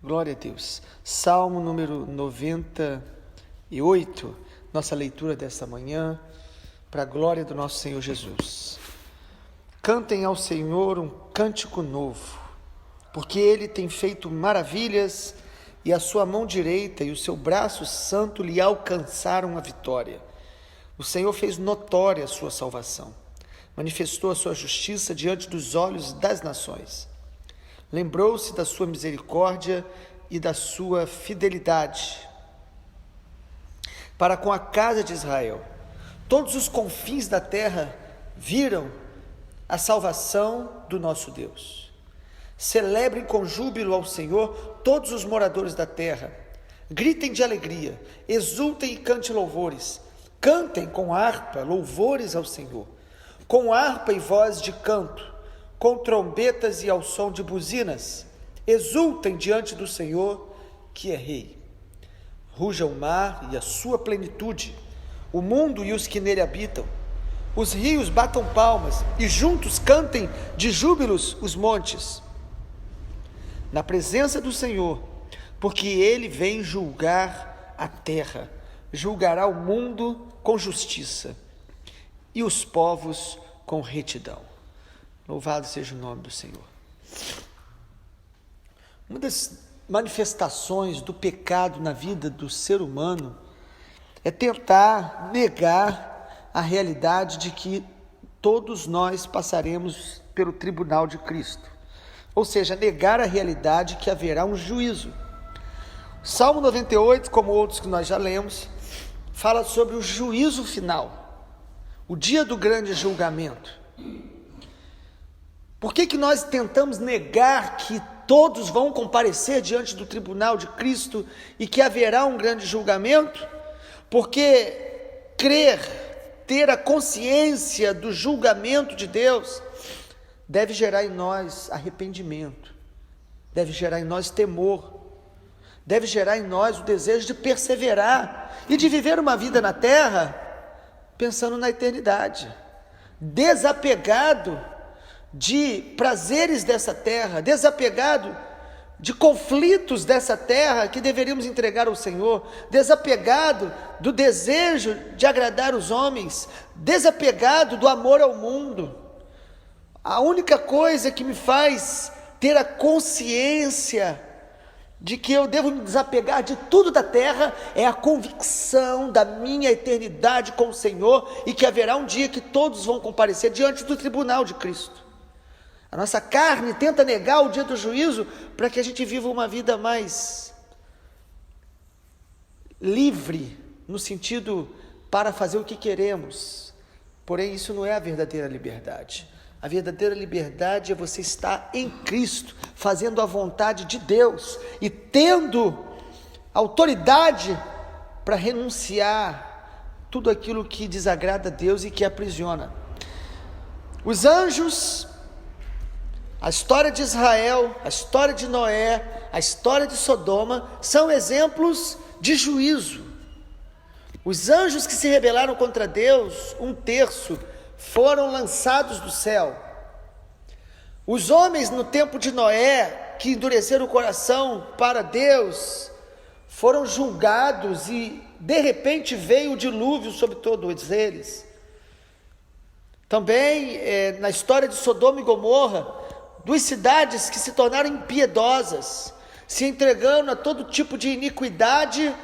Glória a Deus. Salmo número 98, nossa leitura desta manhã, para a glória do nosso Senhor Jesus. Cantem ao Senhor um cântico novo, porque Ele tem feito maravilhas e a sua mão direita e o seu braço santo lhe alcançaram a vitória. O Senhor fez notória a sua salvação, manifestou a sua justiça diante dos olhos das nações. Lembrou-se da sua misericórdia e da sua fidelidade para com a casa de Israel. Todos os confins da terra viram a salvação do nosso Deus. Celebrem com júbilo ao Senhor todos os moradores da terra. Gritem de alegria, exultem e cantem louvores. Cantem com harpa louvores ao Senhor, com harpa e voz de canto, com trombetas e ao som de buzinas. Exultem diante do Senhor, que é Rei. Ruja o mar e a sua plenitude, o mundo e os que nele habitam. Os rios batam palmas e juntos cantem de júbilos os montes. Na presença do Senhor, porque Ele vem julgar a terra, julgará o mundo com justiça e os povos com retidão. Louvado seja o nome do Senhor. Uma das manifestações do pecado na vida do ser humano é tentar negar a realidade de que todos nós passaremos pelo tribunal de Cristo. Ou seja, negar a realidade que haverá um juízo. Salmo 98, como outros que nós já lemos, fala sobre o juízo final, o dia do grande julgamento. Por que nós tentamos negar que todos vão comparecer diante do tribunal de Cristo e que haverá um grande julgamento? Porque crer, ter a consciência do julgamento de Deus, deve gerar em nós arrependimento, deve gerar em nós temor, deve gerar em nós o desejo de perseverar e de viver uma vida na terra pensando na eternidade, desapegado de prazeres dessa terra, desapegado de conflitos dessa terra que deveríamos entregar ao Senhor, desapegado do desejo de agradar os homens, desapegado do amor ao mundo. A única coisa que me faz ter a consciência de que eu devo me desapegar de tudo da terra é a convicção da minha eternidade com o Senhor e que haverá um dia que todos vão comparecer diante do tribunal de Cristo. A nossa carne tenta negar o dia do juízo para que a gente viva uma vida mais livre, no sentido para fazer o que queremos. Porém, isso não é a verdadeira liberdade. A verdadeira liberdade é você estar em Cristo, fazendo a vontade de Deus e tendo autoridade para renunciar tudo aquilo que desagrada a Deus e que aprisiona. Os anjos, a história de Israel, a história de Noé, a história de Sodoma, são exemplos de juízo. Os anjos que se rebelaram contra Deus, 1/3, foram lançados do céu. Os homens no tempo de Noé, que endureceram o coração para Deus, foram julgados e de repente veio o dilúvio sobre todos eles. Também na história de Sodoma e Gomorra, 2 cidades que se tornaram impiedosas, se entregando a todo tipo de iniquidade,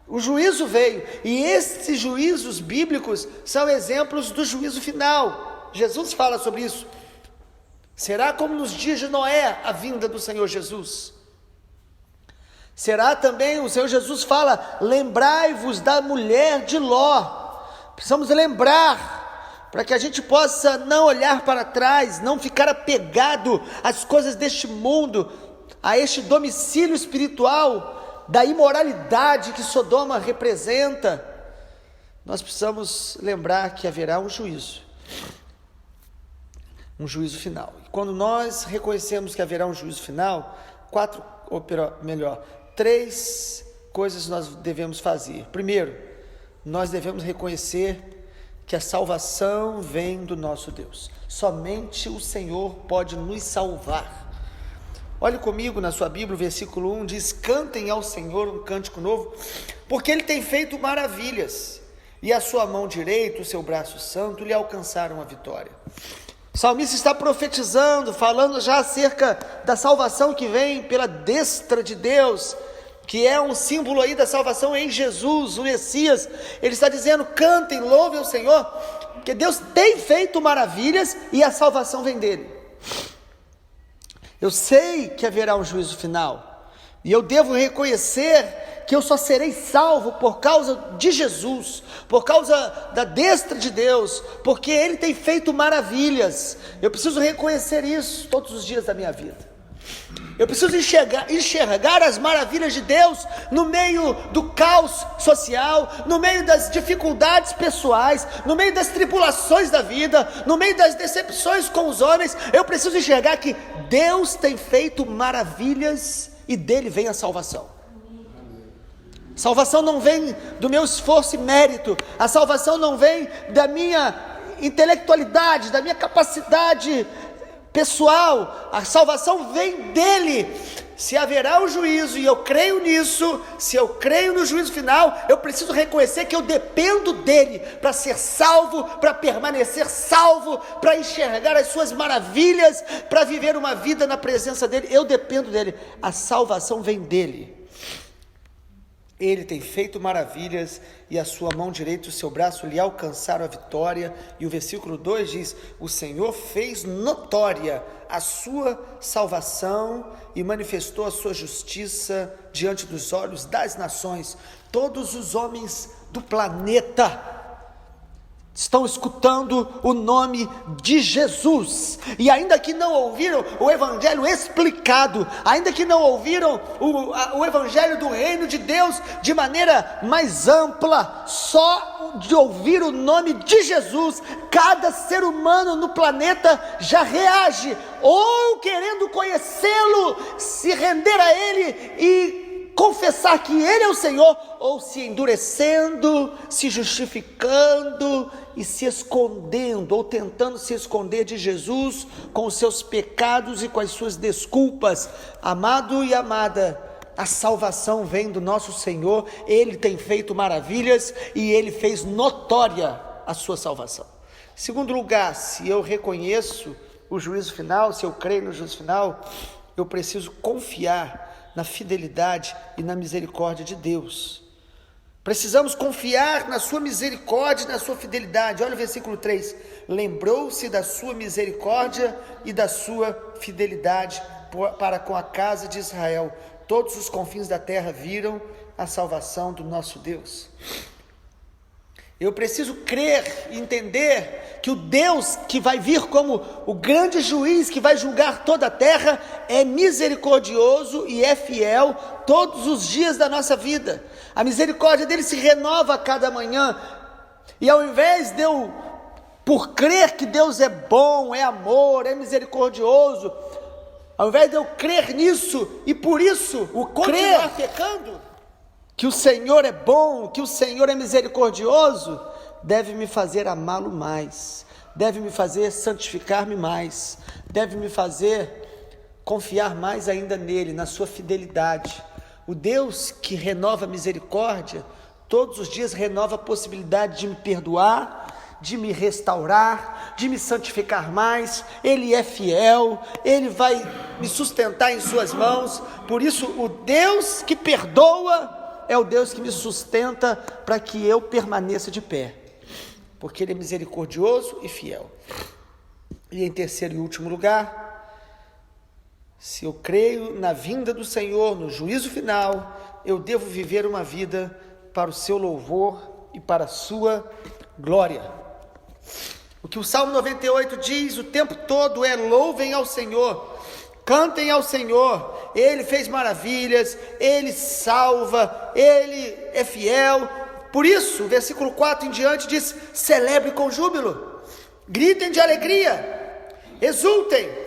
o juízo veio, e esses juízos bíblicos são exemplos do juízo final. Jesus fala sobre isso. Será como nos dias de Noé a vinda do Senhor Jesus. Será também, o Senhor Jesus fala, lembrai-vos da mulher de Ló. Precisamos lembrar, para que a gente possa não olhar para trás, não ficar apegado às coisas deste mundo, a este domicílio espiritual da imoralidade que Sodoma representa. Nós precisamos lembrar que haverá um juízo final. E quando nós reconhecemos que haverá um juízo final, 3 coisas nós devemos fazer. Primeiro, nós devemos reconhecer que a salvação vem do nosso Deus. Somente o Senhor pode nos salvar. Olhe comigo na sua Bíblia, o versículo 1 diz: cantem ao Senhor um cântico novo, porque Ele tem feito maravilhas, e a sua mão direita, o seu braço santo, lhe alcançaram a vitória. O salmista está profetizando, falando já acerca da salvação que vem pela destra de Deus, que é um símbolo aí da salvação em Jesus, o Messias. Ele está dizendo: cantem, louvem o Senhor, porque Deus tem feito maravilhas e a salvação vem dele. Eu sei que haverá um juízo final, e eu devo reconhecer que eu só serei salvo por causa de Jesus, por causa da destra de Deus, porque Ele tem feito maravilhas. Eu preciso reconhecer isso todos os dias da minha vida. Eu preciso enxergar as maravilhas de Deus no meio do caos social, no meio das dificuldades pessoais, no meio das tribulações da vida, no meio das decepções com os homens. Eu preciso enxergar que Deus tem feito maravilhas e dele vem a salvação. Salvação não vem do meu esforço e mérito, a salvação não vem da minha intelectualidade, da minha capacidade pessoal, a salvação vem dele. Se haverá o juízo, e eu creio nisso, se eu creio no juízo final, eu preciso reconhecer que eu dependo dele para ser salvo, para permanecer salvo, para enxergar as suas maravilhas, para viver uma vida na presença dele. Eu dependo dele, a salvação vem dele. Ele tem feito maravilhas, e a sua mão direita e o seu braço lhe alcançaram a vitória. E o versículo 2 diz: o Senhor fez notória a sua salvação e manifestou a sua justiça diante dos olhos das nações. Todos os homens do planeta estão escutando o nome de Jesus, e ainda que não ouviram o evangelho explicado, ainda que não ouviram o evangelho do reino de Deus de maneira mais ampla, só de ouvir o nome de Jesus, cada ser humano no planeta já reage, ou querendo conhecê-lo, se render a Ele e confessar que Ele é o Senhor, ou se endurecendo, se justificando e se escondendo, ou tentando se esconder de Jesus com os seus pecados e com as suas desculpas. Amado e amada, a salvação vem do nosso Senhor. Ele tem feito maravilhas e Ele fez notória a sua salvação. Em segundo lugar, se eu reconheço o juízo final, se eu creio no juízo final, eu preciso confiar na fidelidade e na misericórdia de Deus. Precisamos confiar na sua misericórdia e na sua fidelidade. Olha o versículo 3: lembrou-se da sua misericórdia e da sua fidelidade para com a casa de Israel. Todos os confins da terra viram a salvação do nosso Deus. Eu preciso crer e entender que o Deus que vai vir como o grande juiz que vai julgar toda a terra é misericordioso e é fiel todos os dias da nossa vida. A misericórdia dele se renova a cada manhã, e ao invés de eu, por crer que Deus é bom, é amor, é misericordioso, ao invés de eu crer nisso e por isso continuar pecando, que o Senhor é bom, que o Senhor é misericordioso, deve me fazer amá-lo mais, deve me fazer santificar-me mais, deve me fazer confiar mais ainda nele, na sua fidelidade. O Deus que renova a misericórdia, todos os dias renova a possibilidade de me perdoar, de me restaurar, de me santificar mais. Ele é fiel, Ele vai me sustentar em suas mãos. Por isso, o Deus que perdoa é o Deus que me sustenta para que eu permaneça de pé, porque Ele é misericordioso e fiel. E em terceiro e último lugar, se eu creio na vinda do Senhor, no juízo final, eu devo viver uma vida para o seu louvor e para a sua glória. O que o Salmo 98 diz o tempo todo é: louvem ao Senhor, cantem ao Senhor, Ele fez maravilhas, Ele salva, Ele é fiel. Por isso, versículo 4 em diante diz: celebre com júbilo, gritem de alegria, exultem.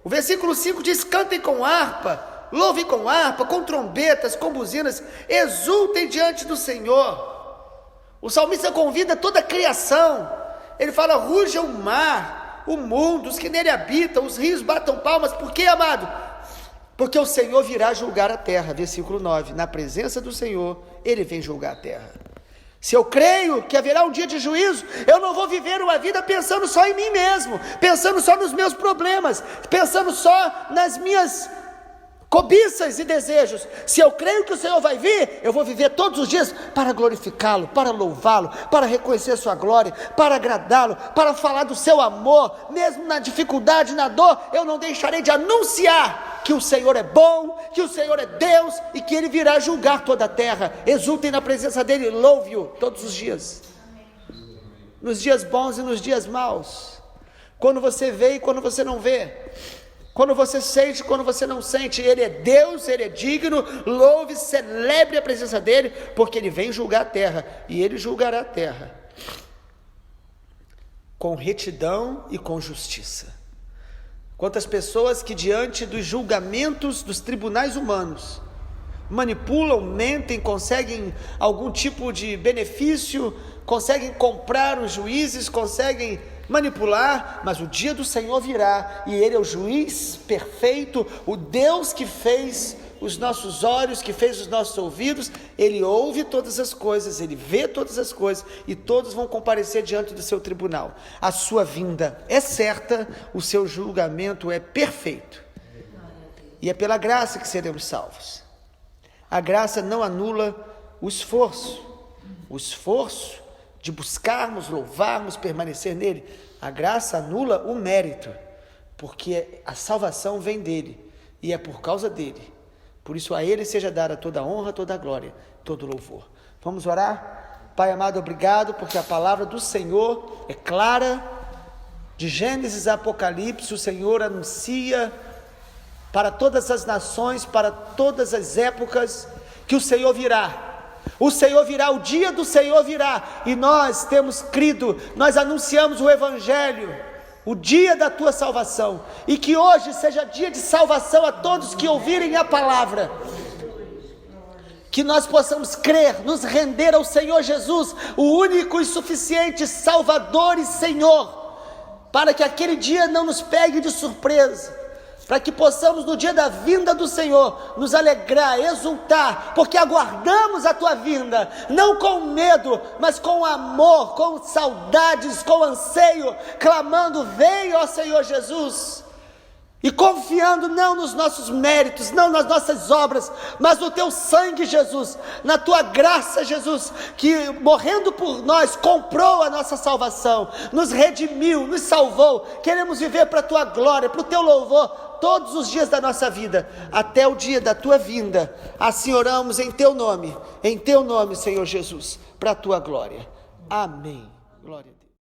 O versículo 5 diz: cantem com harpa, louvem com harpa, com trombetas, com buzinas, exultem diante do Senhor. O salmista convida toda a criação. Ele fala: ruja o mar, o mundo, os que nele habitam, os rios batam palmas. Por quê, amado? porque o Senhor virá julgar a terra. Versículo 9, na presença do Senhor, Ele vem julgar a terra. Se eu creio que haverá um dia de juízo, eu não vou viver uma vida pensando só em mim mesmo, pensando só nos meus problemas, pensando só nas minhas cobiças e desejos. Se eu creio que o Senhor vai vir, eu vou viver todos os dias para glorificá-lo, para louvá-lo, para reconhecer a sua glória, para agradá-lo, para falar do seu amor, mesmo na dificuldade, na dor. Eu não deixarei de anunciar que o Senhor é bom, que o Senhor é Deus e que Ele virá julgar toda a terra. Exultem na presença dEle, louve-o todos os dias, nos dias bons e nos dias maus, quando você vê e quando você não vê, quando você sente, quando você não sente. Ele é Deus, Ele é digno. Louve, celebre a presença dEle, porque Ele vem julgar a terra, e Ele julgará a terra com retidão e com justiça. Quantas pessoas que diante dos julgamentos dos tribunais humanos manipulam, mentem, conseguem algum tipo de benefício, conseguem comprar os juízes, conseguem manipular, mas o dia do Senhor virá, e Ele é o juiz perfeito, o Deus que fez os nossos olhos, que fez os nossos ouvidos. Ele ouve todas as coisas, Ele vê todas as coisas, e todos vão comparecer diante do seu tribunal. A sua vinda é certa, o seu julgamento é perfeito, e é pela graça que seremos salvos. A graça não anula o esforço de buscarmos, louvarmos, permanecer nele. A graça anula o mérito, porque a salvação vem dele, e é por causa dele. Por isso a Ele seja dada toda a honra, toda a glória, todo o louvor. Vamos orar? Pai amado, obrigado, porque a palavra do Senhor é clara. De Gênesis a Apocalipse, o Senhor anuncia para todas as nações, para todas as épocas, que o Senhor virá. O Senhor virá, o dia do Senhor virá, e nós temos crido, nós anunciamos o Evangelho, o dia da tua salvação, e que hoje seja dia de salvação a todos que ouvirem a palavra, que nós possamos crer, nos render ao Senhor Jesus, o único e suficiente Salvador e Senhor, para que aquele dia não nos pegue de surpresa, para que possamos no dia da vinda do Senhor nos alegrar, exultar, porque aguardamos a tua vinda, não com medo, mas com amor, com saudades, com anseio, clamando: venha, ó Senhor Jesus, e confiando não nos nossos méritos, não nas nossas obras, mas no teu sangue, Jesus, na tua graça, Jesus, que morrendo por nós, comprou a nossa salvação, nos redimiu, nos salvou. Queremos viver para a tua glória, para o teu louvor, todos os dias da nossa vida, até o dia da tua vinda. Assim oramos em teu nome, Senhor Jesus, para a tua glória. Amém. Glória a Deus.